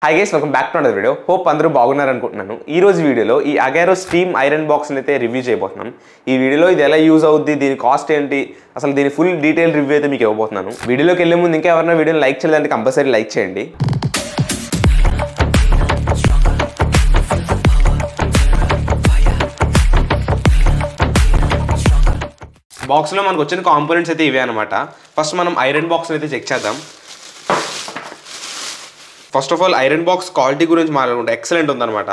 Hi guys, welcome back to another video. Hope అందరూ బాగున్నారు అనుకుంటున్నాను. ఈ రోజు వీడియోలో ఈ అగారో స్టీమ్ ఐరన్ బాక్స్ ని అయితే రివ్యూ చేయబోతున్నాం. ఈ వీడియోలో ఇది ఎలా యూజ్ అవుద్ది, దీని కాస్ట్ ఏంటి, అసలు దీని ఫుల్ డీటెయిల్ రివ్యూ అయితే మీకు ఇవ్వబోతున్నాను. వీడియోలోకి వెళ్ళే ముందు ఇంకా ఎవరైనా వీడియోని లైక్ చేయలేదంటే కంపల్సరీ లైక్ చేయండి. బాక్స్లో మనకు వచ్చిన కాంపోనెంట్స్ అయితే ఇవే అనమాట. ఫస్ట్ మనం ఐరన్ బాక్స్ అయితే చెక్ చేద్దాం. First of all iron box quality గురించి మాట్లాడుకుంటే ఎక్సలెంట్ ఉందన్నమాట.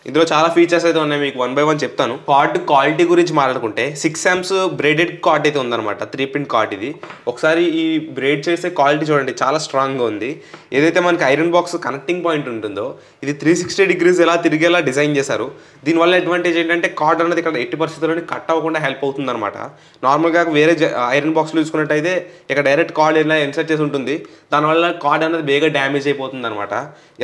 ఇందులో చాలా ఫీచర్స్ అయితే ఉన్నాయి, మీకు 1 by 1 చెప్తాను. కార్డ్ క్వాలిటీ గురించి మాట్లాడుకుంటే 6 amps బ్రేడెడ్ కార్డ్ అయితే ఉందన్నమాట. 3 pin కార్డ్ ఇది. ఒకసారి ఈ బ్రేడ్ చేసే క్వాలిటీ చూడండి, చాలా స్ట్రాంగ్గా ఉంది. ఏదైతే మనకి ఐరన్ బాక్స్ కనెక్టింగ్ పాయింట్ ఉంటుందో ఇది 360 degrees ఎలా తిరిగేలా డిజైన్ చేశారు. దీనివల్ల అడ్వాంటేజ్ ఏంటంటే కార్డ్ అనేది ఇక్కడ ఎట్టి పరిస్థితుల్లోనే కట్ అవ్వకుండా హెల్ప్ అవుతుంది అనమాట. నార్మల్గా వేరే ఐరన్ బాక్స్లో చూసుకున్నట్టయితే ఇక్కడ డైరెక్ట్ కార్డ్ ఇలా ఇన్సర్ట్ చేసి ఉంటుంది, దానివల్ల కార్డ్ అనేది బేగా డ్యామేజ్ అయిపోతుంది అనమాట.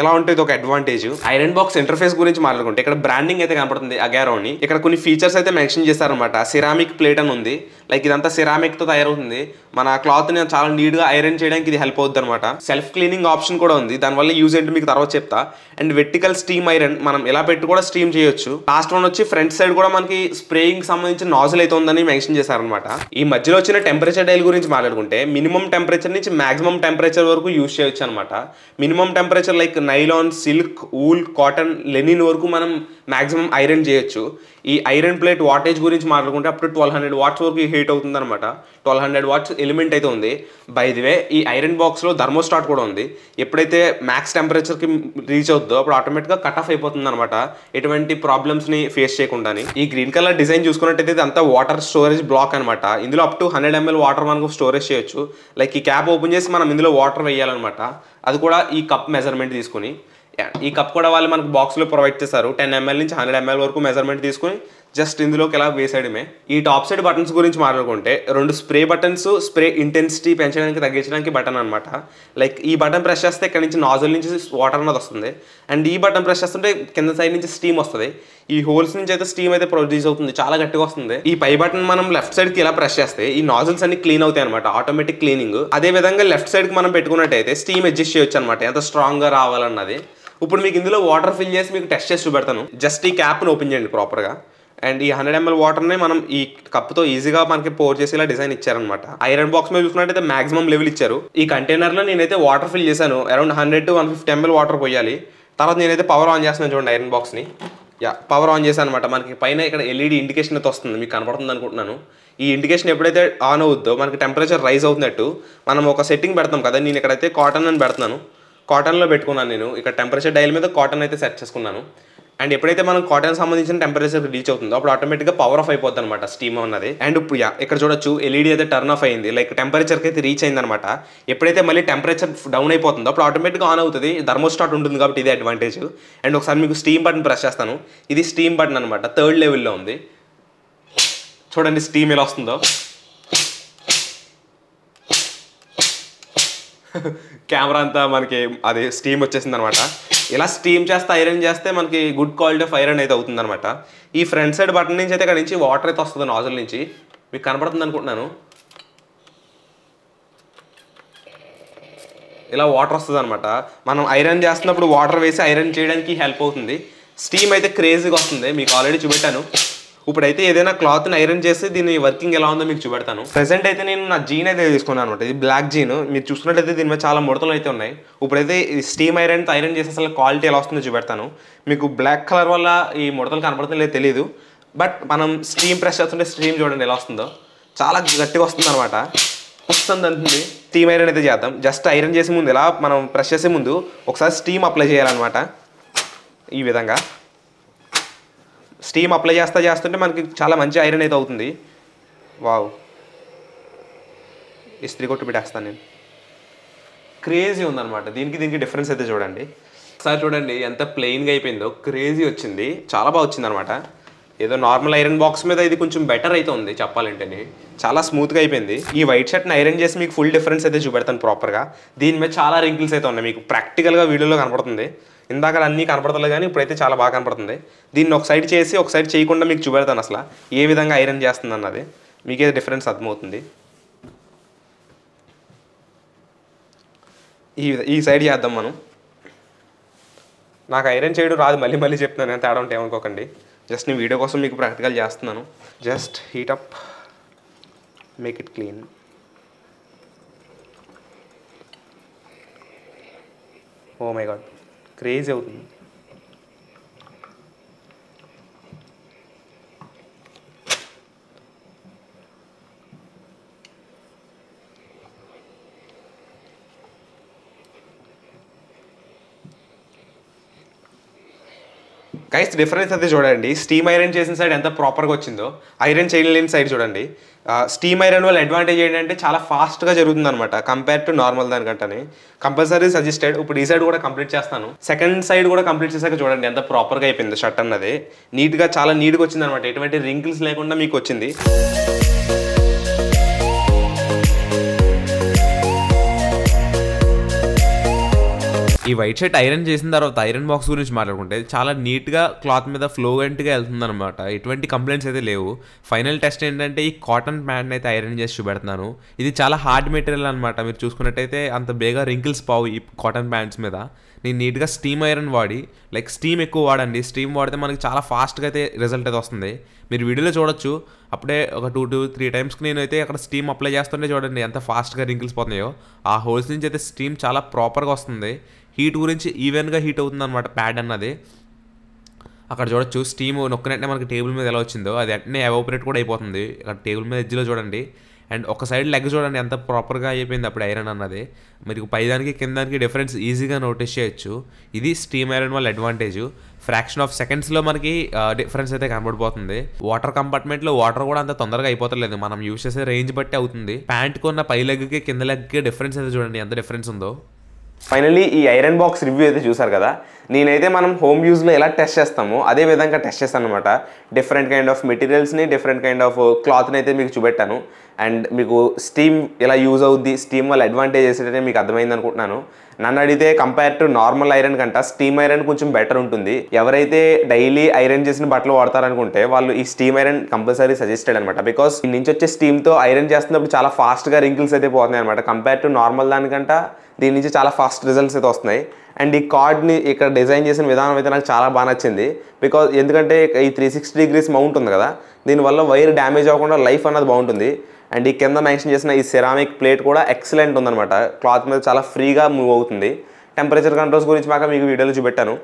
ఎలా ఉంటే ఇది ఒక అడ్వాంటేజ్. ఐరన్ బాక్స్ ఇంటర్ఫేస్ గురించి మాట్లాడుకుంటే ఇక్కడ బ్రాండింగ్ అయితే కనపడుతుంది అగారోని. ఇక్కడ కొన్ని ఫీచర్స్ అయితే మెన్షన్ చేశారనమాట. సిరామిక్ ప్లేట్ అని ఉంది, లైక్ ఇదంతా సిరామిక్ తో తయారవుతుంది. మన క్లాత్ ని చాలా నీట్ గా ఐరన్ చేయడానికి ఇది హెల్ప్ అవుతుంది అనమాట. సెల్ఫ్ క్లీనింగ్ ఆప్షన్ కూడా ఉంది, దానివల్ల యూజ్ ఏంటి మీకు తర్వాత చెప్తా. అండ్ వెర్టికల్ స్టీమ్ ఐరన్ మనం ఎలా పెట్టి కూడా స్టీమ్ చేయొచ్చు. లాస్ట్ వన్ వచ్చి ఫ్రంట్ సైడ్ కూడా మనకి స్ప్రేయింగ్ సంబంధించిన నాజిల్ అయితే ఉందని మెన్షన్ చేశారనమాట. ఈ మధ్యలో వచ్చిన టెంపరేచర్ డైల్ గురించి మాట్లాడుకుంటే మినిమం టెంపరేచర్ నుంచి మాక్సిమం టెంపరేచర్ వరకు యూజ్ చేయొచ్చు అనమాట. Minimum temperature like nylon, silk, wool, cotton, linen వరకు మనం మాక్సిమం ఐరన్ చేయొచ్చు. ఈ ఐరన్ ప్లేట్ వాటేజ్ గురించి మాట్లాడుకుంటే అప్పుడు 1200 watts వరకు హీట్ అవుతుంది అనమాట. 1200 watts ఎలిమెంట్ అయితే ఉంది. బై ది వే ఈ ఐరన్ బాక్స్లో థర్మోస్టాట్ కూడా ఉంది. ఎప్పుడైతే మ్యాక్స్ టెంపరేచర్కి రీచ్ అవుతుందో అప్పుడు ఆటోమేటిక్గా కట్ ఆఫ్ అయిపోతుంది అనమాట, ఎటువంటి ప్రాబ్లమ్స్ని ఫేస్ చేయకుండాని. ఈ గ్రీన్ కలర్ డిజైన్ చూసుకున్నట్టయితే ఇది అంతా వాటర్ స్టోరేజ్ బ్లాక్ అనమాట. ఇందులో అప్ టు 100 ml వాటర్ మనకు స్టోరేజ్ చేయొచ్చు. లైక్ ఈ క్యాప్ ఓపెన్ చేసి మనం ఇందులో వాటర్ వేయాలన్నమాట. అది కూడా ఈ కప్ మెజర్మెంట్ తీసుకుని. ఈ కప్ కూడా వాళ్ళు మనకు బాక్స్లో ప్రొవైడ్ చేశారు. 10 ml నుంచి 100 ml వరకు మెజర్మెంట్ తీసుకుని జస్ట్ ఇందులోకి ఎలా వేసేయడమే. ఈ టాప్ సైడ్ బటన్స్ గురించి మాట్లాడుకుంటే 2 స్ప్రే బటన్స్, స్ప్రే ఇంటెన్సిటీ పెంచడానికి తగ్గించడానికి బటన్ అనమాట. లైక్ ఈ బటన్ ప్రెస్ చేస్తే ఇక్కడ నుంచి నాజిల్ నుంచి వాటర్ అనేది వస్తుంది, అండ్ ఈ బటన్ ప్రెస్ చేస్తుంటే కింద సైడ్ నుంచి స్టీమ్ వస్తుంది. ఈ హోల్స్ నుంచి అయితే స్టీమ్ అయితే ప్రొడ్యూస్ అవుతుంది, చాలా గట్టిగా వస్తుంది. ఈ పై బటన్ మనం లెఫ్ట్ సైడ్కి ఇలా ప్రెస్ చేస్తే ఈ నాజిల్స్ అన్ని క్లీన్ అవుతాయి అనమాట, ఆటోమేటిక్ క్లీనింగ్. అదే విధంగా లెఫ్ట్ సైడ్కి మనం పెట్టుకున్నట్టయితే స్టీమ్ అడ్జస్ట్ చేయొచ్చు అనమాట, ఎంత స్ట్రాంగ్గా రావాలన్నది. ఇప్పుడు మీకు ఇందులో వాటర్ ఫిల్ చేసి మీకు టెస్ట్ చేసి చూపెడతాను. జస్ట్ ఈ క్యాప్ని ఓపెన్ చేయండి ప్రాపర్గా, అండ్ ఈ 100 ml వాటర్ని మనం ఈ కప్తో ఈజీగా మనకి పోర్ చేసి ఇలా డిజైన్ ఇచ్చారనమాట. ఐరన్ బాక్స్ మీద చూసుకున్నట్టయితే మాక్సిమం లెవెల్ ఇచ్చారు. ఈ కంటైనర్లో నేనైతే వాటర్ ఫిల్ చేశాను, అరౌండ్ 100 to 150 ml వాటర్ పోయాలి. తర్వాత నేనైతే పవర్ ఆన్ చేస్తున్నాను చూడండి ఐరన్ బాక్స్ని. పవర్ ఆన్ చేశాను అనమాట. మనకి పైన ఇక్కడ ఎల్ఈడి ఇండికేషన్ అయితే వస్తుంది, మీకు కనపడుతుంది అనుకుంటున్నాను. ఈ ఇండికేషన్ ఎప్పుడైతే ఆన్ అవుద్దో మనకి టెంపరేచర్ రైజ్ అవుతున్నట్టు మనం ఒక సెట్టింగ్ పెడతాం కదా. నేను ఇక్కడైతే కాటన్ అని పెడుతున్నాను, కాటన్లో పెట్టుకున్నాను నేను. ఇక్కడ టెంపరేచర్ డైల్ మీద కాటన్ అయితే సెట్ చేసుకున్నాను. అండ్ ఎప్పుడైతే మనం కాటన్ సంబంధించిన టెంపరేచర్ రీచ్ అవుతుందో అప్పుడు ఆటోమేటిక్గా పవర్ ఆఫ్ అయిపోతుంది అనమాట స్టీమ్ అన్నది. అండ్ ఇప్పుడు ఇక్కడ చూడొచ్చు ఎల్ఈడి అయితే టర్న్ ఆఫ్ అయింది, లైక్ టెంపరేచర్కి అయితే రీచ్ అయింది అనమాట. ఎప్పుడైతే మళ్ళీ టెంపరేచర్ డౌన్ అయిపోతుందో అప్పుడు ఆటోమేటిక్గా ఆన్ అవుతుంది, థర్మోస్టాట్ ఉంటుంది కాబట్టి ఇది అడ్వాంటేజ్. అండ్ ఒకసారి మీకు స్టీమ్ బటన్ ప్రెస్ చేస్తాను. ఇది స్టీమ్ బటన్ అనమాట, 3rd లెవెల్లో ఉంది. చూడండి స్టీమ్ ఎలా వస్తుందో. కెమెరా అంతా మనకి అది స్టీమ్ వచ్చేసింది అనమాట. ఇలా స్టీమ్ చేస్తే ఐరన్ చేస్తే మనకి గుడ్ క్వాలిటీ ఆఫ్ ఐరన్ అయితే అవుతుంది అనమాట. ఈ ఫ్రంట్ సైడ్ బటన్ నుంచి అయితే ఇక్కడ నుంచి వాటర్ అయితే వస్తుంది నాజిల్ నుంచి, మీకు కనపడుతుంది అనుకుంటున్నాను. ఇలా వాటర్ వస్తుంది అనమాట. మనం ఐరన్ చేస్తున్నప్పుడు వాటర్ వేసి ఐరన్ చేయడానికి హెల్ప్ అవుతుంది. స్టీమ్ అయితే క్రేజీగా వస్తుంది, మీకు ఆల్రెడీ చూపెట్టాను. ఇప్పుడైతే ఏదైనా క్లాత్ని ఐరన్ చేస్తే దీని వర్కింగ్ ఎలా ఉందో మీకు చూపెడతాను. ప్రెసెంట్ అయితే నేను నా జీన్ అయితే తీసుకున్నాను అనమాట. ఇది బ్లాక్ జీన్, మీరు చూసుకున్నట్టయితే దీని మీద చాలా ముడతలు అయితే ఉన్నాయి. ఇప్పుడైతే స్టీమ్ ఐరన్తో ఐరన్ చేస్తే అసలు క్వాలిటీ ఎలా వస్తుందో చూపెడతాను. మీకు బ్లాక్ కలర్ వల్ల ఈ ముడతలు కనపడుతుందో లేదో తెలియదు, బట్ మనం స్టీమ్ ప్రెస్ చేస్తుంటే స్టీమ్ చూడండి ఎలా వస్తుందో, చాలా గట్టిగా వస్తుంది అనమాట. వస్తుంది అంటుంది. స్టీమ్ ఐరన్ అయితే చేద్దాం. జస్ట్ ఐరన్ చేసే ముందు ఇలా మనం ప్రెస్ చేసే ముందు ఒకసారి స్టీమ్ అప్లై చేయాలన్నమాట. ఈ విధంగా స్టీమ్ అప్లై చేస్తుంటే మనకి చాలా మంచి ఐరన్ అయితే అవుతుంది. వావ్, ఇస్త్రీ కొట్టు పెట్టేస్తాను నేను. క్రేజీ ఉందన్నమాట. దీనికి డిఫరెన్స్ అయితే చూడండి. ఒకసారి చూడండి ఎంత ప్లెయిన్గా అయిపోయిందో, క్రేజీ వచ్చింది, చాలా బాగా వచ్చింది అనమాట. ఏదో నార్మల్ ఐరన్ బాక్స్ మీద ఇది కొంచెం బెటర్ అయితే ఉంది చెప్పాలంటే, చాలా స్మూత్గా అయిపోయింది. ఈ వైట్ షర్ట్ని ఐరన్ చేసి మీకు ఫుల్ డిఫరెన్స్ అయితే చూపెడతాను ప్రాపర్గా. దీని మీద చాలా రింకిల్స్ అయితే ఉన్నాయి, మీకు ప్రాక్టికల్గా వీడియోలో కనపడుతుంది. ఇందాక అన్నీ కనపడతలేదు కానీ ఇప్పుడైతే చాలా బాగా కనపడుతుంది. దీన్ని ఒక సైడ్ చేసి ఒక సైడ్ చేయకుండా మీకు చూపెడతాను అసలు ఏ విధంగా ఐరన్ చేస్తుంది అన్నది, మీకే డిఫరెన్స్ అర్థమవుతుంది. ఈ సైడ్ చేద్దాం మనం. నాకు ఐరన్ చేయడం రాదు, మళ్ళీ మళ్ళీ చెప్తున్నాను, నేను తేడా ఉంటే ఏమనుకోకండి. జస్ట్ నేను వీడియో కోసం మీకు ప్రాక్టికల్ చేస్తున్నాను. Just heat up, make it clean. Oh my god, crazy అవుతుంది. గైస్ డిఫరెన్స్ అయితే చూడండి, స్టీమ్ ఐరన్ చేసిన సైడ్ ఎంత ప్రాపర్గా వచ్చిందో, ఐరన్ చేయలేని సైడ్ చూడండి. స్టీమ్ ఐరన్ వల్ల అడ్వాంటేజ్ ఏంటంటే చాలా ఫాస్ట్గా జరుగుతుంది అనమాట కంపేర్ టు నార్మల్ దానికంటే. Compulsory suggested. ఇప్పుడు ఈ సైడ్ కూడా కంప్లీట్ చేస్తాను. సెకండ్ సైడ్ కూడా కంప్లీట్ చేశాక చూడండి ఎంత ప్రాపర్గా అయిపోయింది షర్ట్ అన్నది. నీట్గా, చాలా నీట్గా వచ్చింది అనమాట, ఎటువంటి రింకిల్స్ లేకుండా మీకు వచ్చింది. ఈ వైట్ షర్ట్ ఐరన్ చేసిన తర్వాత ఐరన్ బాక్స్ గురించి మాట్లాడుకుంటే చాలా నీట్గా క్లాత్ మీద ఫ్లోయెంట్గా వెళ్తుంది అనమాట. ఎటువంటి కంప్లైంట్స్ అయితే లేవు. ఫైనల్ టెస్ట్ ఏంటంటే ఈ కాటన్ ప్యాంట్ అయితే ఐరన్ చేసి చూపెడుతున్నాను. ఇది చాలా హార్డ్ మెటీరియల్ అనమాట. మీరు చూసుకున్నట్టయితే అంత బేగా రింకిల్స్ పావు ఈ కాటన్ ప్యాంట్స్ మీద. నేను నీట్గా స్టీమ్ ఐరన్ వాడి, లైక్ స్టీమ్ ఎక్కువ వాడండి. స్టీమ్ వాడితే మనకి చాలా ఫాస్ట్గా అయితే రిజల్ట్ అయితే వస్తుంది. మీరు వీడియోలో చూడొచ్చు, అప్పుడే ఒక 2 to 3 టైమ్స్కి నేను అయితే అక్కడ స్టీమ్ అప్లై చేస్తుంటే చూడండి ఎంత ఫాస్ట్గా రింకిల్స్ పోతున్నాయో. ఆ హోల్స్ నుంచి అయితే స్టీమ్ చాలా ప్రాపర్గా వస్తుంది. హీట్ గురించి ఈవెన్గా హీట్ అవుతుంది అనమాట ప్యాడ్ అన్నది. అక్కడ చూడొచ్చు స్టీమ్ నొక్కినట్టే మనకి టేబుల్ మీద ఎలా వచ్చిందో అది వెంటనే ఎవాపరేట్ కూడా అయిపోతుంది. అక్కడ టేబుల్ మీద ఎడ్జ్లో చూడండి. అండ్ ఒక సైడ్ లెగ్ చూడండి ఎంత ప్రాపర్గా అయిపోయింది అప్పుడు ఐరన్ అన్నది. మీకు పైదానికి కిందానికి డిఫరెన్స్ ఈజీగా నోటీస్ చేయొచ్చు. ఇది స్టీమ్ ఐరన్ వల్ల అడ్వాంటేజ్. ఫ్రాక్షన్ ఆఫ్ సెకండ్స్లో మనకి డిఫరెన్స్ అయితే కనబడిపోతుంది. వాటర్ కంపార్ట్మెంట్లో వాటర్ కూడా అంత తొందరగా అయిపోతలేదు, మనం యూజ్ చేసే రేంజ్ బట్టి అవుతుంది. ప్యాంట్కి ఉన్న పై లెగ్కి కింద లెగ్కి డిఫరెన్స్ అయితే చూడండి ఎంత డిఫరెన్స్ ఉందో. ఫైనల్లీ ఈ ఐరన్ బాక్స్ రివ్యూ అయితే చూసారు కదా. నేనైతే మనం హోమ్ యూజ్లో ఎలా టెస్ట్ చేస్తామో అదే విధంగా టెస్ట్ చేస్తాను అనమాట. డిఫరెంట్ కైండ్ ఆఫ్ మెటీరియల్స్ని, డిఫరెంట్ కైండ్ ఆఫ్ క్లాత్ని అయితే మీకు చూపెట్టాను. అండ్ మీకు స్టీమ్ ఎలా యూజ్ అవుద్ది, స్టీమ్ వల్ల అడ్వాంటేజెస్ అయితే మీకు అర్థమైంది అనుకుంటున్నాను. నన్ను అడిగితే కంపేర్ టు నార్మల్ ఐరన్ కంటే స్టీమ్ ఐరన్ కొంచెం బెటర్ ఉంటుంది. ఎవరైతే డైలీ ఐరన్ చేసిన బట్టలు వాడతారనుకుంటే వాళ్ళు ఈ స్టీమ్ ఐరన్ కంపల్సరీ సజెస్టెడ్ అనమాట. బికాస్ ఈ నుంచి వచ్చే స్టీమ్తో ఐరన్ చేస్తున్నప్పుడు చాలా ఫాస్ట్గా రింకిల్స్ అయితే పోతున్నాయి అనమాట. కంపేర్ టు నార్మల్ దానికంటే దీని నుంచి చాలా ఫాస్ట్ రిజల్ట్స్ అయితే వస్తున్నాయి. అండ్ ఈ కార్డ్ని ఇక్కడ డిజైన్ చేసిన విధానం అయితే నాకు చాలా బాగా నచ్చింది. బికాజ్ ఎందుకంటే ఈ 360 degrees మౌంట్ ఉంది కదా, దీనివల్ల వైర్ డ్యామేజ్ అవ్వకుండా లైఫ్ అన్నది బాగుంటుంది. అండ్ ఈ కింద మెన్షన్ చేసిన ఈ సెరామిక్ ప్లేట్ కూడా ఎక్సలెంట్ ఉందన్నమాట. క్లాత్ మీద చాలా ఫ్రీగా మూవ్ అవుతుంది. టెంపరేచర్ కంట్రోల్స్ గురించి మాకు మీకు వీడియోలో చూపెట్టాను.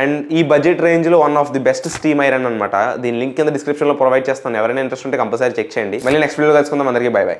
అండ్ ఈ బడ్జెట్ రేంజ్లో one of the best steam iron అనమాట. దీని లింక్ కింద డిస్క్రిప్షన్లో ప్రొవైడ్ చేస్తాను. ఎవరైనా ఇంట్రెస్ట్ ఉంటే కంపల్సరీ చెక్ చేయండి. మళ్ళీ నెక్స్ట్ వీడియో కలుసుకుందాం. అందరికీ బై బై.